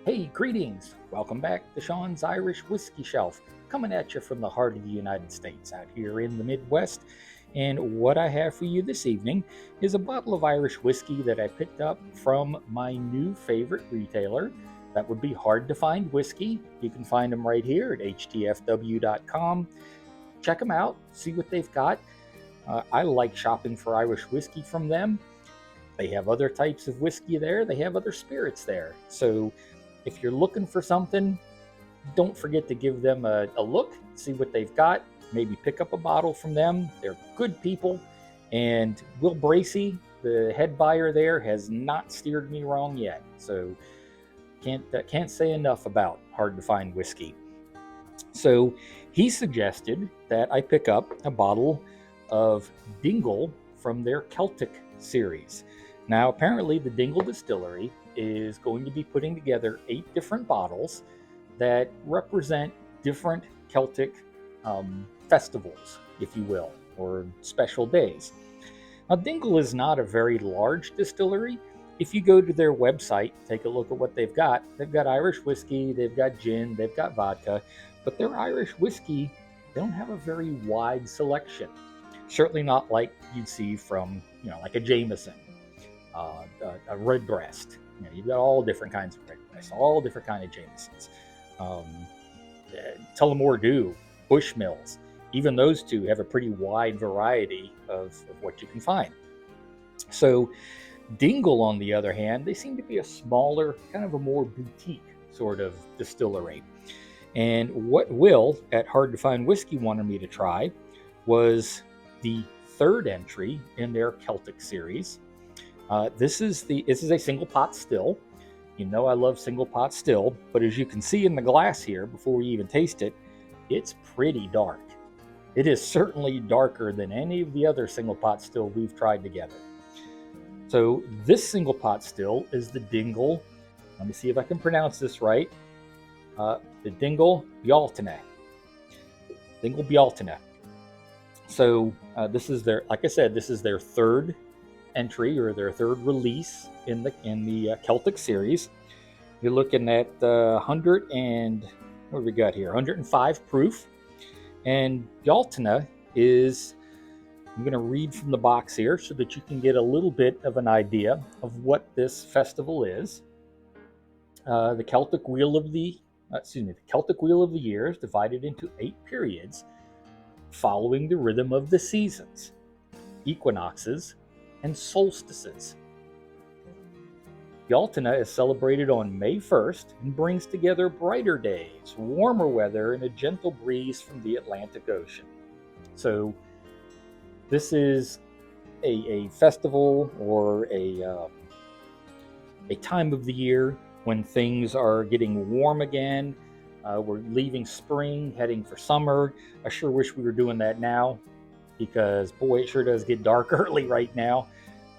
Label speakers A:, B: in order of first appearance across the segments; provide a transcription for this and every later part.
A: Hey, greetings! Welcome back to Sean's Irish Whiskey Shelf, coming at you from the heart of the United States out here in the Midwest. And what I have for you this evening is a bottle of Irish whiskey that I picked up from my new favorite retailer. That would be Hard to Find Whiskey. You can find them right here at htfw.com. Check them out, see what they've got. I like shopping for Irish whiskey from them. They have other types of whiskey there, they have other spirits there. So if you're looking for something, don't forget to give them a look, see what they've got, maybe pick up a bottle from them. They're good people. And Will Bracey, the head buyer there, has not steered me wrong yet. So can't say enough about Hard to Find Whiskey. So he suggested that I pick up a bottle of Dingle from their Celtic series. Now, apparently, the Dingle Distillery is going to be putting together 8 different bottles that represent different Celtic festivals, if you will, or special days. Now, Dingle is not a very large distillery. If you go to their website, take a look at what they've got. They've got Irish whiskey, they've got gin, they've got vodka, but their Irish whiskey, they don't have a very wide selection. Certainly not like you'd see from, like a Jameson, a Redbreast. You've got all different kinds of Redbreasts, all different kind of Jamesons. Um, Tullamore Dew, Bushmills, even those two have a pretty wide variety of what you can find. So Dingle, on the other hand, they seem to be a smaller, kind of a more boutique sort of distillery. And what Will at Hard to Find Whiskey wanted me to try was the third entry in their Celtic series. This is a single pot still. You know I love single pot still, but as you can see in the glass here, before we even taste it, it's pretty dark. It is certainly darker than any of the other single pot still we've tried together. So this single pot still is the Dingle. Let me see if I can pronounce this right. The Dingle Bealtaine. Dingle Bealtaine. So this is their, like I said, this is their third entry or their third release in the Celtic series. You're looking at 100 and what do we got here? 105 proof. And Bealtaine is, I'm going to read from the box here so that you can get a little bit of an idea of what this festival is. The Celtic Wheel of the Celtic Wheel of the Year is divided into 8 periods following the rhythm of the seasons, equinoxes, and solstices. Bealtaine is celebrated on May 1st and brings together brighter days, warmer weather, and a gentle breeze from the Atlantic Ocean. So this is a festival or a time of the year when things are getting warm again. We're leaving spring, heading for summer. I sure wish we were doing that now because, boy, it sure does get dark early right now.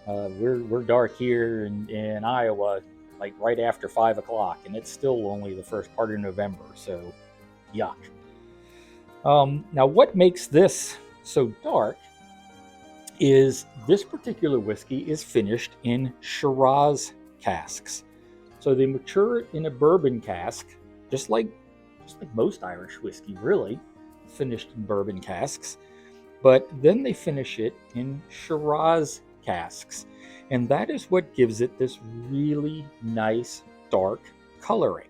A: We're dark here in Iowa, like right after 5 o'clock, and it's still only the first part of November, so yuck. Now, what makes this so dark is this particular whiskey is finished in shiraz casks. So they mature in a bourbon cask, just like most Irish whiskey, really, finished in bourbon casks. But then they finish it in shiraz casks. And that is what gives it this really nice dark coloring.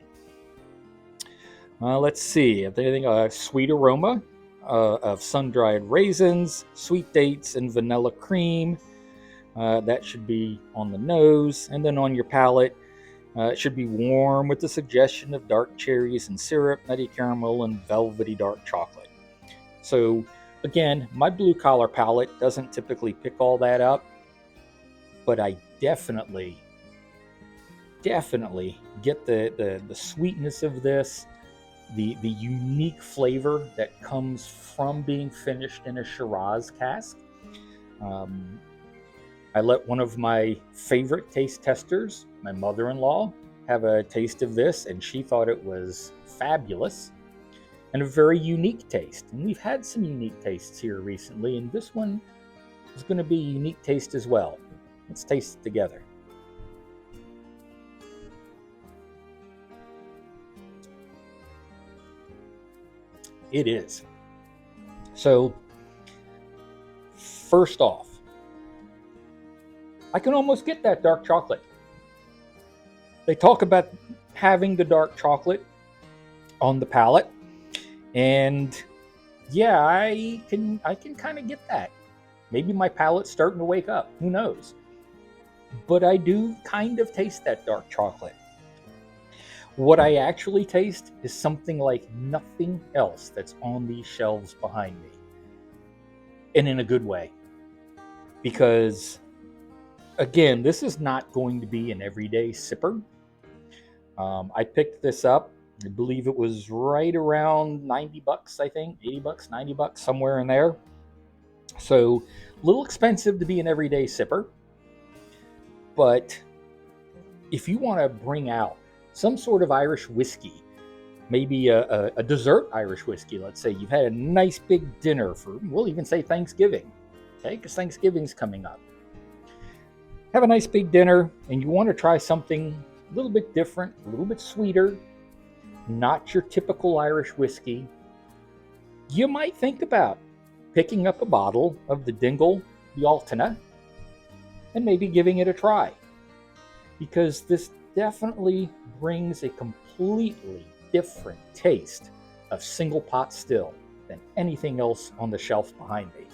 A: Let's see, if anything, a sweet aroma of sun-dried raisins, sweet dates, and vanilla cream. That should be on the nose. And then on your palate, it should be warm with the suggestion of dark cherries and syrup, nutty caramel, and velvety dark chocolate. So again, my blue-collar palate doesn't typically pick all that up, but I definitely get the sweetness of this, the unique flavor that comes from being finished in a Shiraz cask. I let one of my favorite taste testers, my mother-in-law, have a taste of this, and she thought it was fabulous and a very unique taste. And we've had some unique tastes here recently, and this one is going to be a unique taste as well. Let's taste it together. It is. So, first off, I can almost get that dark chocolate. They talk about having the dark chocolate on the palate, and yeah, I can kind of get that. Maybe my palate's starting to wake up. Who knows? But I do kind of taste that dark chocolate. What I actually taste is something like nothing else that's on these shelves behind me. And in a good way. Because, again, this is not going to be an everyday sipper. I picked this up. I believe it was right around 90 bucks, I think. 80 bucks, 90 bucks, somewhere in there. So, a little expensive to be an everyday sipper. But if you want to bring out some sort of Irish whiskey, maybe a dessert Irish whiskey, let's say you've had a nice big dinner for, we'll even say Thanksgiving, okay, because Thanksgiving's coming up. Have a nice big dinner and you want to try something a little bit different, a little bit sweeter, not your typical Irish whiskey, you might think about picking up a bottle of the Dingle Bealtaine and maybe giving it a try. Because this definitely brings a completely different taste of single pot still than anything else on the shelf behind me.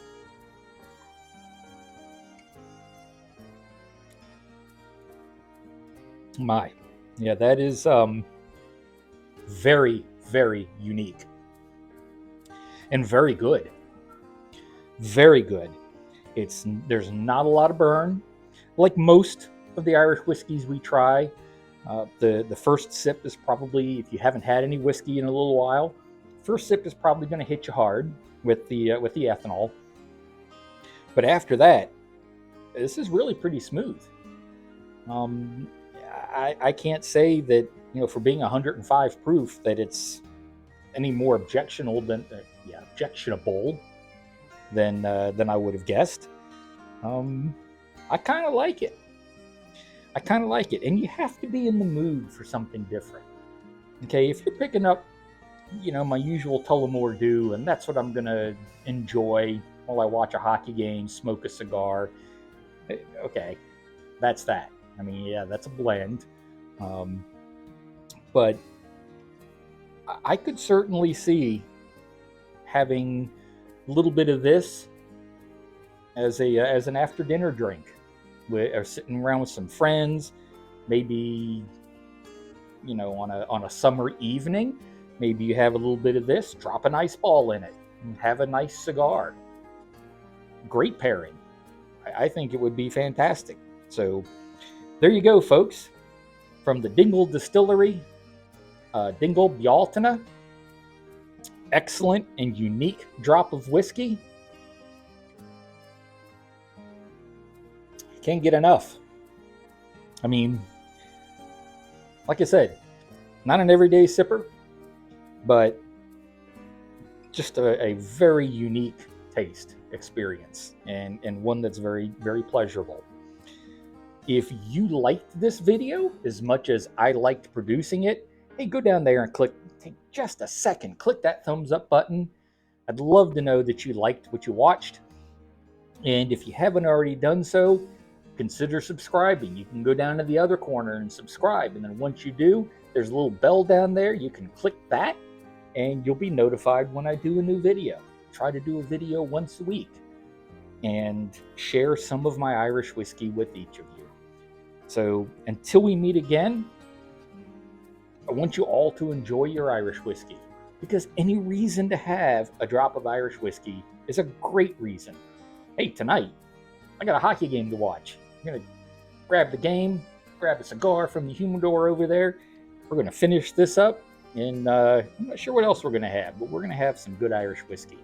A: My, yeah, that is very, very unique and very good. Very good. There's not a lot of burn, like most of the Irish whiskeys we try. The first sip is probably, if you haven't had any whiskey in a little while, first sip is probably going to hit you hard with the ethanol. But after that, this is really pretty smooth. I can't say that, for being 105 proof, that it's any more objectionable than I would have guessed. I kind of like it. And you have to be in the mood for something different. Okay, if you're picking up, my usual Tullamore Dew, and that's what I'm gonna enjoy while I watch a hockey game, smoke a cigar. Okay, that's that. I mean, yeah, that's a blend. But I could certainly see having a little bit of this as an after dinner drink, or sitting around with some friends, maybe on a summer evening. Maybe you have a little bit of this, drop an ice ball in it, and have a nice cigar. Great pairing. I think it would be fantastic. So there you go, folks. From the Dingle Distillery, Dingle Bealtaine. Excellent and unique drop of whiskey. Can't get enough. I mean, like I said, not an everyday sipper, but just a very unique taste experience, and one that's very, very pleasurable. If you liked this video as much as I liked producing it, hey, go down there and take just a second, click that thumbs up button. I'd love to know that you liked what you watched. And if you haven't already done so, consider subscribing. You can go down to the other corner and subscribe. And then once you do, there's a little bell down there. You can click that and you'll be notified when I do a new video. Try to do a video once a week and share some of my Irish whiskey with each of you. So until we meet again, I want you all to enjoy your Irish whiskey, because any reason to have a drop of Irish whiskey is a great reason. Hey, tonight, I got a hockey game to watch. I'm going to grab the game, grab a cigar from the humidor over there. We're going to finish this up, and I'm not sure what else we're going to have, but we're going to have some good Irish whiskey.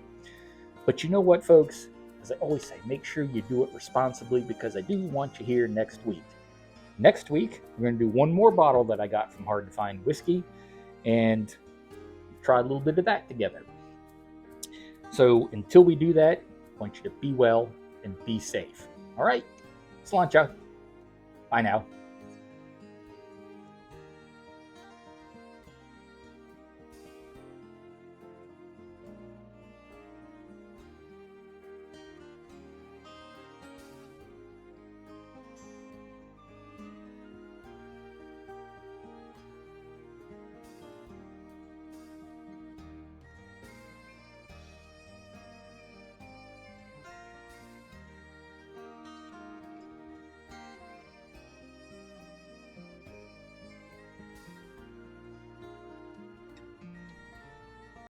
A: But you know what, folks? As I always say, make sure you do it responsibly, because I do want you here next week. Next week, we're going to do one more bottle that I got from Hard to Find Whiskey and try a little bit of that together. So until we do that, I want you to be well and be safe. All right, Sláinte. Bye now.